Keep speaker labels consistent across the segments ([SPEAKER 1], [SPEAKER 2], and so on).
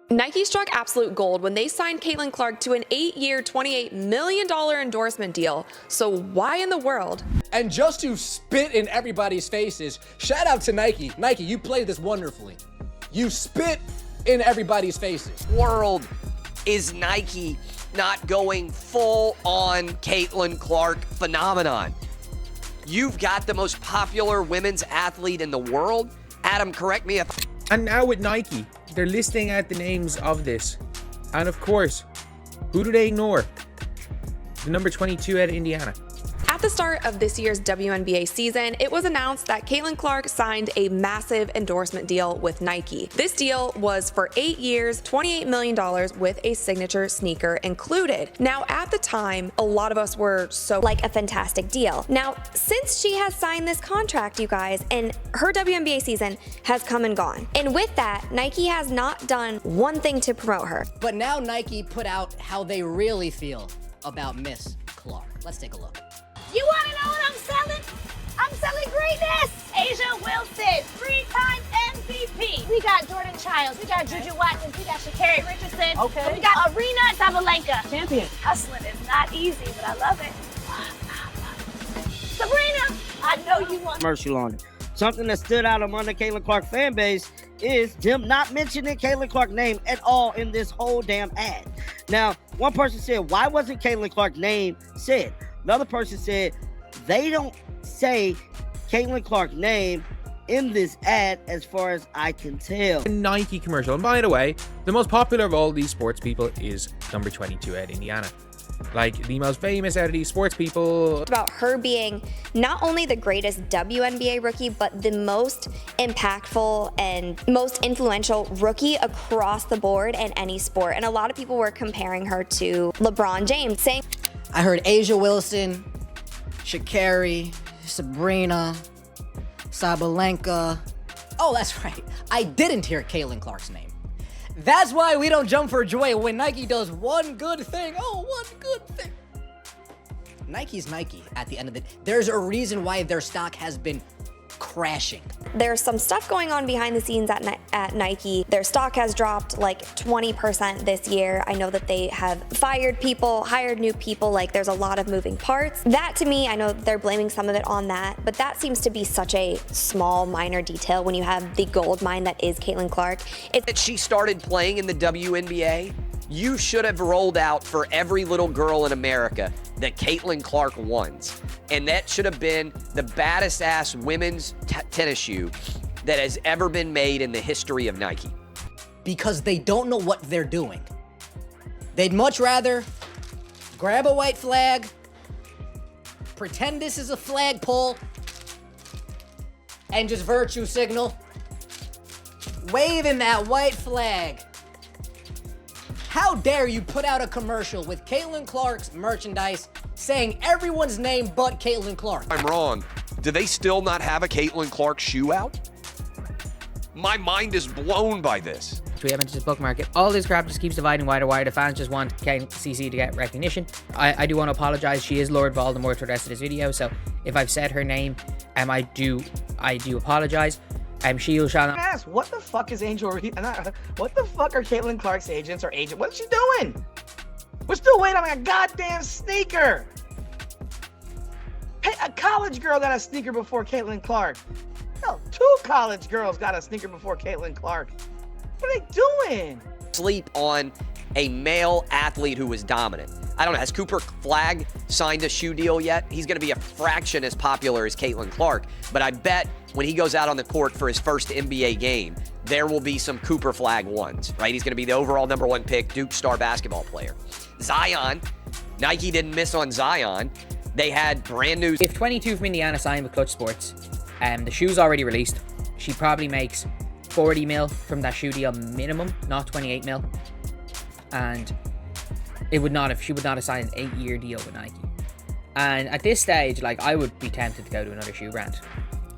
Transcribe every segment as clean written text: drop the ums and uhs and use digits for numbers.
[SPEAKER 1] Nike struck absolute gold when they signed Caitlyn Clark to an 8-year, $28 million endorsement deal. So why in the world?
[SPEAKER 2] And just to spit in everybody's faces, shout out to Nike. Nike, you played this wonderfully. You spit in everybody's faces.
[SPEAKER 3] World is Nike not going full on Caitlyn Clark phenomenon? You've got the most popular women's athlete in the world. Adam, correct me if...
[SPEAKER 4] And now with Nike, they're listing out the names of this. And of course, who do they ignore? The number 22 out of Indiana.
[SPEAKER 1] At the start of this year's WNBA season, it was announced that Caitlyn Clark signed a massive endorsement deal with Nike. This deal was for 8 years, $28 million with a signature sneaker included. Now, at the time, a lot of us were so
[SPEAKER 5] like a fantastic deal. Now, since she has signed this contract, you guys, and her WNBA season has come and gone. And with that, Nike has not done one thing to promote her.
[SPEAKER 6] But now Nike put out how they really feel about Miss Clark. Let's take a look.
[SPEAKER 7] You want to know what I'm selling? I'm selling greatness. Asia Wilson, 3-time MVP. We got Jordan Childs, we got Juju Watkins, we got Sha'Carri Richardson. Okay. And we got Arena Sabalenka. Champion. Hustling is not easy, but I love it. Sabrina, I know you want
[SPEAKER 8] commercial on it. Something that stood out among the Caitlyn Clark fan base is them not mentioning Caitlyn Clark's name at all in this whole damn ad. Now, one person said, why wasn't Caitlyn Clark's name said? Another person said, they don't say Caitlyn Clark's name in this ad as far as I can tell.
[SPEAKER 4] A Nike commercial. And by the way, the most popular of all these sports people is number 22 out of Indiana. Like, the most famous out of these sports people.
[SPEAKER 5] About her being not only the greatest WNBA rookie, but the most impactful and most influential rookie across the board in any sport. And a lot of people were comparing her to LeBron James, saying,
[SPEAKER 6] I heard Asia Wilson, Sha'Carri, Sabrina, Sabalenka. Oh, that's right. I didn't hear Caitlyn Clark's name. That's why we don't jump for joy when Nike does one good thing. Oh, one good thing. Nike's Nike at the end of the day. There's a reason why their stock has been crashing.
[SPEAKER 5] There's some stuff going on behind the scenes at Nike. Their stock has dropped like 20% this year. I know that they have fired people, hired new people, like there's a lot of moving parts. That to me, I know they're blaming some of it on that, but that seems to be such a small, minor detail when you have the gold mine that is Caitlyn Clark.
[SPEAKER 3] That she started playing in the WNBA, you should have rolled out for every little girl in America that Caitlyn Clark wants. And that should have been the baddest ass women's tennis shoe that has ever been made in the history of Nike.
[SPEAKER 6] Because they don't know what they're doing. They'd much rather grab a white flag, pretend this is a flagpole, and just virtue signal, waving that white flag. How dare you put out a commercial with Caitlyn Clark's merchandise saying everyone's name but Caitlyn Clark?
[SPEAKER 9] I'm wrong. Do they still not have a Caitlyn Clark shoe out? My mind is blown by this.
[SPEAKER 10] We haven't just book market. All this crap just keeps dividing wider. The fans just want CC to get recognition. I do want to apologize. She is Lord Voldemort for the rest of this video. So if I've said her name, I do apologize. She'll
[SPEAKER 11] ask, what the fuck is Angel? What the fuck are Caitlyn Clark's agents or agent? What's she doing? We're still waiting on a goddamn sneaker. Hey, a college girl got a sneaker before Caitlyn Clark. Hell, 2 college girls got a sneaker before Caitlyn Clark. What are they doing?
[SPEAKER 3] Sleep on a male athlete who was dominant. I don't know, has Cooper Flagg signed a shoe deal yet? He's going to be a fraction as popular as Caitlyn Clark, but I bet when he goes out on the court for his first NBA game, there will be some Cooper Flagg ones, right? He's going to be the overall #1 pick, Duke star basketball player. Zion, Nike didn't miss on Zion. They had brand new...
[SPEAKER 10] If 22 from Indiana signed with Clutch Sports, the shoe's already released, she probably makes 40 mil from that shoe deal minimum, not 28 mil. And she would not have signed an 8-year deal with Nike. And at this stage, like, I would be tempted to go to another shoe brand.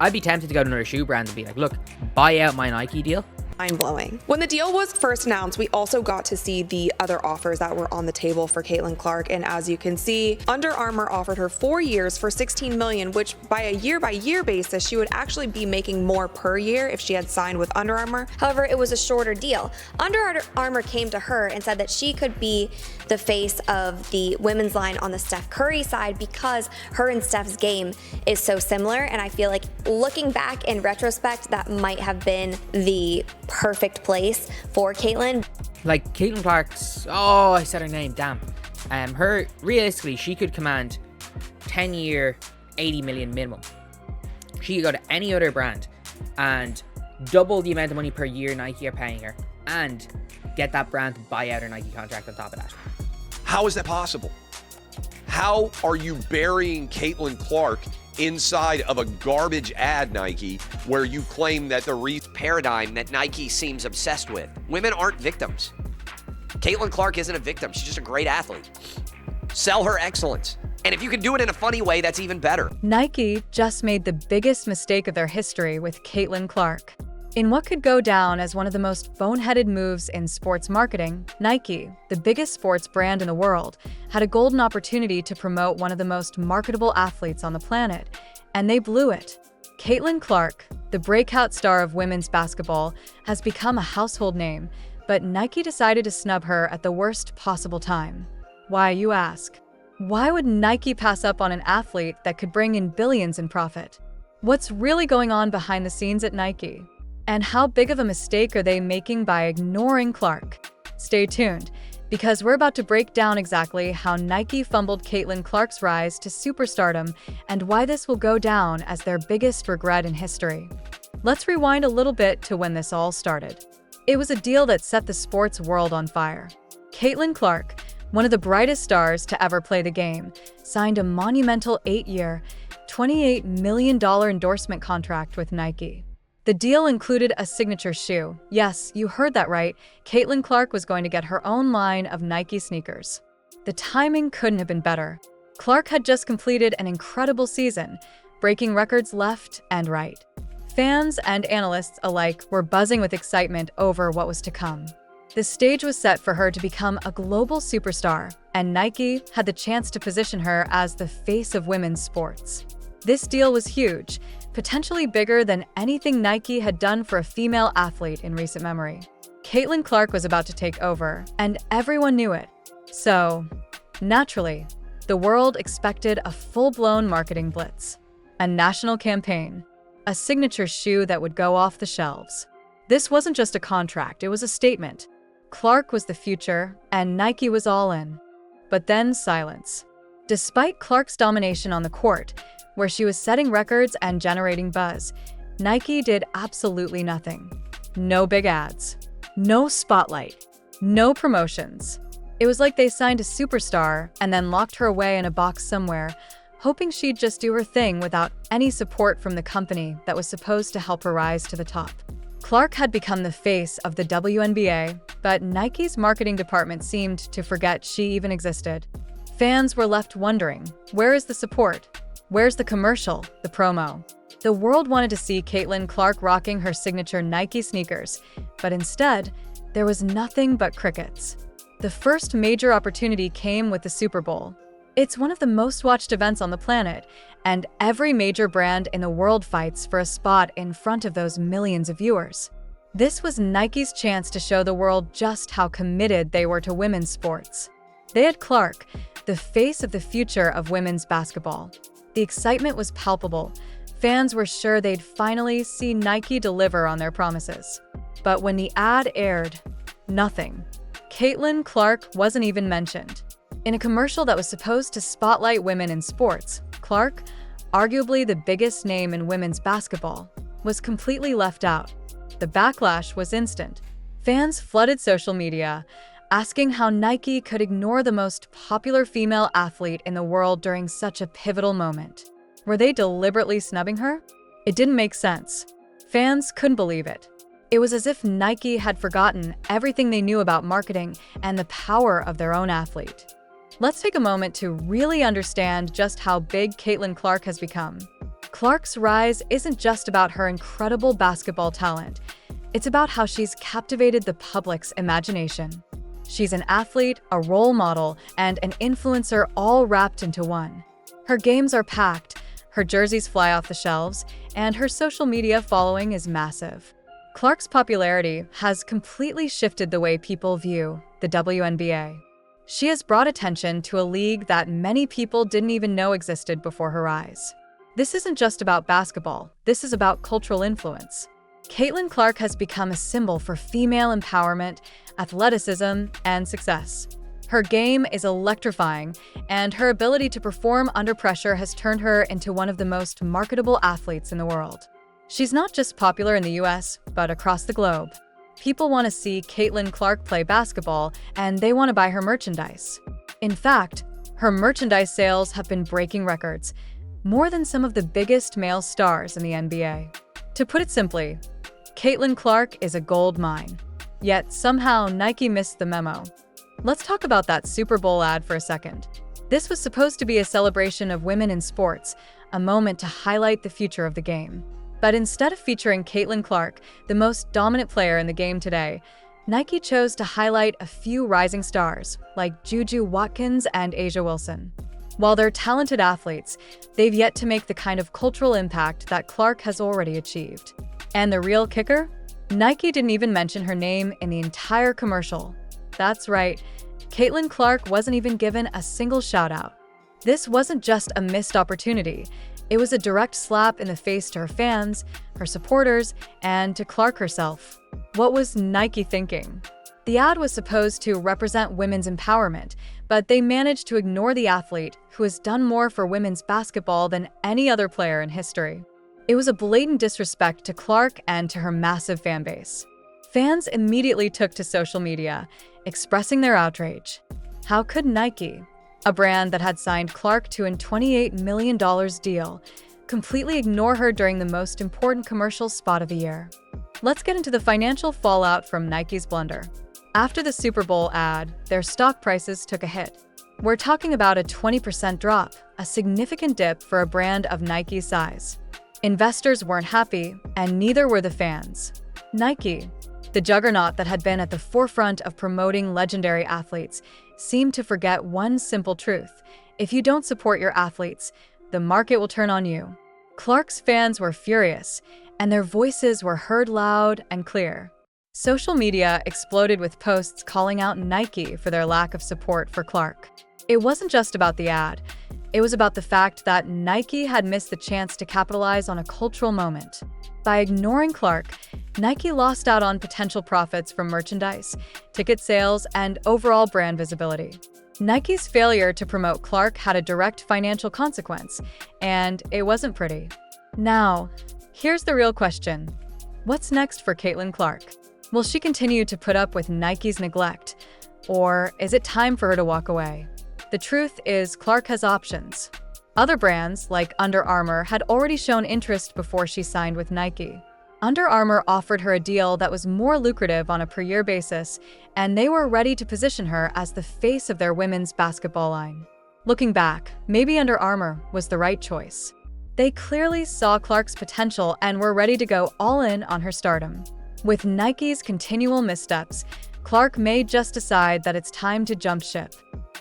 [SPEAKER 10] I'd be tempted to go to another shoe brand and be like, look, buy out my Nike deal.
[SPEAKER 1] mind-blowing. When the deal was first announced, we also got to see the other offers that were on the table for Caitlyn Clark, and as you can see, Under Armour offered her 4 years for $16 million, which by a year-by-year basis, she would actually be making more per year if she had signed with Under Armour.
[SPEAKER 5] However, it was a shorter deal. Under Armour came to her and said that she could be the face of the women's line on the Steph Curry side because her and Steph's game is so similar, and I feel like looking back in retrospect, that might have been the perfect place for Caitlyn.
[SPEAKER 10] Like Caitlyn Clark's, oh, I said her name, damn. Her, realistically, she could command 10-year, 80 million minimum. She could go to any other brand and double the amount of money per year Nike are paying her and get that brand to buy out her Nike contract on top of that.
[SPEAKER 9] How is that possible? How are you burying Caitlyn Clark inside of a garbage ad, Nike,
[SPEAKER 3] where you claim that the Reith paradigm that Nike seems obsessed with? Women aren't victims. Caitlyn Clark isn't a victim. She's just a great athlete. Sell her excellence. And if you can do it in a funny way, that's even better.
[SPEAKER 12] Nike just made the biggest mistake of their history with Caitlyn Clark. In what could go down as one of the most boneheaded moves in sports marketing, Nike, the biggest sports brand in the world, had a golden opportunity to promote one of the most marketable athletes on the planet, and they blew it. Caitlyn Clark, the breakout star of women's basketball, has become a household name, but Nike decided to snub her at the worst possible time. Why, you ask? Why would Nike pass up on an athlete that could bring in billions in profit? What's really going on behind the scenes at Nike? And how big of a mistake are they making by ignoring Clark? Stay tuned, because we're about to break down exactly how Nike fumbled Caitlyn Clark's rise to superstardom and why this will go down as their biggest regret in history. Let's rewind a little bit to when this all started. It was a deal that set the sports world on fire. Caitlyn Clark, one of the brightest stars to ever play the game, signed a monumental 8-year, $28 million endorsement contract with Nike. The deal included a signature shoe. Yes, you heard that right. Caitlyn Clark was going to get her own line of Nike sneakers. The timing couldn't have been better. Clark had just completed an incredible season, breaking records left and right. Fans and analysts alike were buzzing with excitement over what was to come. The stage was set for her to become a global superstar, and Nike had the chance to position her as the face of women's sports. This deal was huge, potentially bigger than anything Nike had done for a female athlete in recent memory. Caitlyn Clark was about to take over, and everyone knew it. So, naturally, the world expected a full-blown marketing blitz, a national campaign, a signature shoe that would go off the shelves. This wasn't just a contract, it was a statement. Clark was the future, and Nike was all in. But then silence. Despite Clark's domination on the court, where she was setting records and generating buzz, Nike did absolutely nothing. No big ads, no spotlight, no promotions. It was like they signed a superstar and then locked her away in a box somewhere, hoping she'd just do her thing without any support from the company that was supposed to help her rise to the top. Clark had become the face of the WNBA, but Nike's marketing department seemed to forget she even existed. Fans were left wondering, where is the support? Where's the commercial, the promo? The world wanted to see Caitlyn Clark rocking her signature Nike sneakers, but instead, there was nothing but crickets. The first major opportunity came with the Super Bowl. It's one of the most watched events on the planet, and every major brand in the world fights for a spot in front of those millions of viewers. This was Nike's chance to show the world just how committed they were to women's sports. They had Clark, the face of the future of women's basketball. The excitement was palpable. Fans were sure they'd finally see Nike deliver on their promises. But when the ad aired, nothing. Caitlyn Clark wasn't even mentioned. In a commercial that was supposed to spotlight women in sports, Clark, arguably the biggest name in women's basketball, was completely left out. The backlash was instant. Fans flooded social media, asking how Nike could ignore the most popular female athlete in the world during such a pivotal moment. Were they deliberately snubbing her? It didn't make sense. Fans couldn't believe it. It was as if Nike had forgotten everything they knew about marketing and the power of their own athlete. Let's take a moment to really understand just how big Caitlyn Clark has become. Clark's rise isn't just about her incredible basketball talent. It's about how she's captivated the public's imagination. She's an athlete, a role model, and an influencer all wrapped into one. Her games are packed, her jerseys fly off the shelves, and her social media following is massive. Clark's popularity has completely shifted the way people view the WNBA. She has brought attention to a league that many people didn't even know existed before her eyes. This isn't just about basketball, this is about cultural influence. Caitlyn Clark has become a symbol for female empowerment, athleticism, and success. Her game is electrifying, and her ability to perform under pressure has turned her into one of the most marketable athletes in the world. She's not just popular in the US, but across the globe. People want to see Caitlyn Clark play basketball, and they want to buy her merchandise. In fact, her merchandise sales have been breaking records, more than some of the biggest male stars in the NBA. To put it simply, Caitlyn Clark is a gold mine. Yet somehow Nike missed the memo. Let's talk about that Super Bowl ad for a second. This was supposed to be a celebration of women in sports, a moment to highlight the future of the game. But instead of featuring Caitlyn Clark, the most dominant player in the game today, Nike chose to highlight a few rising stars like Juju Watkins and A'ja Wilson. While they're talented athletes, they've yet to make the kind of cultural impact that Clark has already achieved. And the real kicker? Nike didn't even mention her name in the entire commercial. That's right, Caitlyn Clark wasn't even given a single shout-out. This wasn't just a missed opportunity. It was a direct slap in the face to her fans, her supporters, and to Clark herself. What was Nike thinking? The ad was supposed to represent women's empowerment, but they managed to ignore the athlete who has done more for women's basketball than any other player in history. It was a blatant disrespect to Clark and to her massive fan base. Fans immediately took to social media, expressing their outrage. How could Nike, a brand that had signed Clark to a $28 million deal, completely ignore her during the most important commercial spot of the year? Let's get into the financial fallout from Nike's blunder. After the Super Bowl ad, their stock prices took a hit. We're talking about a 20% drop, a significant dip for a brand of Nike's size. Investors weren't happy, and neither were the fans. Nike, the juggernaut that had been at the forefront of promoting legendary athletes, seemed to forget one simple truth. If you don't support your athletes, the market will turn on you. Clark's fans were furious, and their voices were heard loud and clear. Social media exploded with posts calling out Nike for their lack of support for Clark. It wasn't just about the ad. It was about the fact that Nike had missed the chance to capitalize on a cultural moment. By ignoring Clark, Nike lost out on potential profits from merchandise, ticket sales, and overall brand visibility. Nike's failure to promote Clark had a direct financial consequence, and it wasn't pretty. Now, here's the real question. What's next for Caitlyn Clark? Will she continue to put up with Nike's neglect, or is it time for her to walk away? The truth is, Clark has options. Other brands, like Under Armour, had already shown interest before she signed with Nike. Under Armour offered her a deal that was more lucrative on a per-year basis, and they were ready to position her as the face of their women's basketball line. Looking back, maybe Under Armour was the right choice. They clearly saw Clark's potential and were ready to go all in on her stardom. With Nike's continual missteps, Clark may just decide that it's time to jump ship.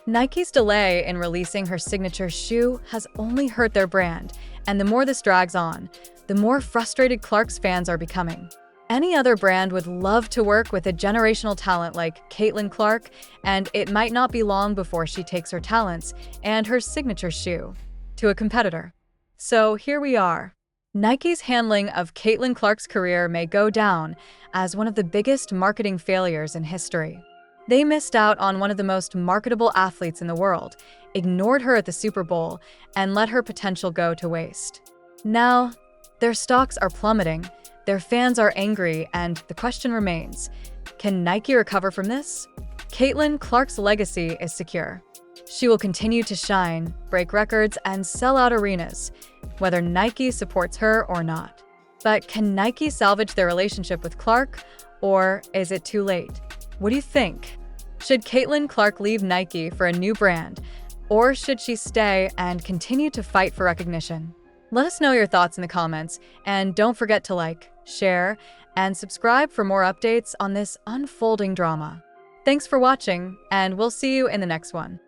[SPEAKER 12] Nike's delay in releasing her signature shoe has only hurt their brand, and the more this drags on, the more frustrated Clark's fans are becoming. Any other brand would love to work with a generational talent like Caitlyn Clark, and it might not be long before she takes her talents and her signature shoe to a competitor. So here we are. Nike's handling of Caitlyn Clark's career may go down as one of the biggest marketing failures in history. They missed out on one of the most marketable athletes in the world, ignored her at the Super Bowl, and let her potential go to waste. Now, their stocks are plummeting, their fans are angry, and the question remains, can Nike recover from this? Caitlyn Clark's legacy is secure. She will continue to shine, break records, and sell out arenas, whether Nike supports her or not. But can Nike salvage their relationship with Clark, or is it too late? What do you think? Should Caitlyn Clark leave Nike for a new brand, or should she stay and continue to fight for recognition? Let us know your thoughts in the comments, and don't forget to like, share, and subscribe for more updates on this unfolding drama. Thanks for watching, and we'll see you in the next one.